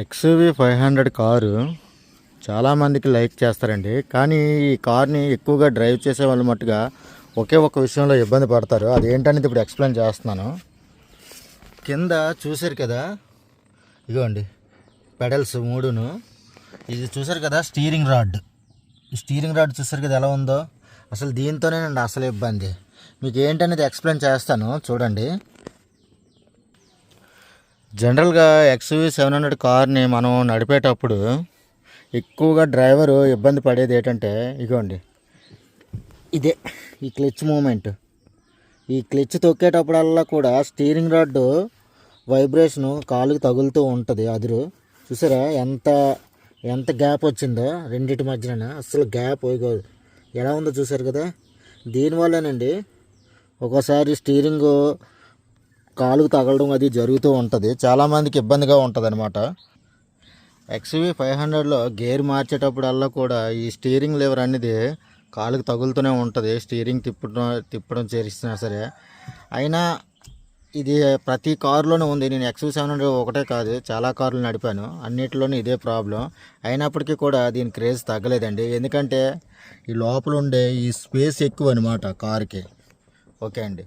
XUV 500 car చాలామందికి like చేస్తారండి. కానీ ఈ కార్ని ఎక్కువగా డ్రైవ్ చేసే వాళ్ళు మట్టుగా ఒకే ఒక విషయంలో ఇబ్బంది పడతారు. అదేంటనేది ఇప్పుడు ఎక్స్ప్లెయిన్ చేస్తున్నాను. కింద చూసారు కదా, ఇదిగోండి పెడల్స్ మూడును. ఇది చూసారు కదా స్టీరింగ్ రాడ్. ఈ స్టీరింగ్ రాడ్ చూసారు కదా ఎలా ఉందో. అసలు దీంతోనేనండి అసలు ఇబ్బంది. మీకు ఏంటనేది ఎక్స్ప్లెయిన్ చేస్తాను చూడండి. జనరల్గా XUV 700 కార్ని మనం నడిపేటప్పుడు ఎక్కువగా డ్రైవరు ఇబ్బంది పడేది ఏంటంటే ఇగోండి ఇదే ఈ క్లచ్ మూమెంట్. ఈ క్లచ్ తొక్కేటప్పుడల్లా కూడా స్టీరింగ్ రాడ్ వైబ్రేషను కాలుకి తగులుతూ ఉంటుంది. అదురు చూసారా ఎంత ఎంత గ్యాప్ వచ్చిందో రెండింటి మధ్యన. అసలు గ్యాప్ ఎలా ఉందో చూసారు కదా. దీనివల్లనండి ఒక్కోసారి స్టీరింగ్ కాలుకు తగలడం అది జరుగుతూ ఉంటుంది. చాలామందికి ఇబ్బందిగా ఉంటుంది అనమాట. XUV 500లో గేర్ మార్చేటప్పుడల్లా కూడా ఈ స్టీరింగ్ లివర్ అనేది కాలుకు తగులుతూనే ఉంటుంది. స్టీరింగ్ తిప్పడం చేసినా సరే. అయినా ఇది ప్రతి కారులోనే ఉంది. నేను XUV 700 ఒకటే కాదు, చాలా కార్లు నడిపాను, అన్నిటిలోనూ ఇదే ప్రాబ్లం. అయినప్పటికీ కూడా దీని క్రేజ్ తగ్గలేదండి. ఎందుకంటే ఈ లోపల ఉండే ఈ స్పేస్ ఎక్కువ అనమాట కారుకి. ఓకే అండి.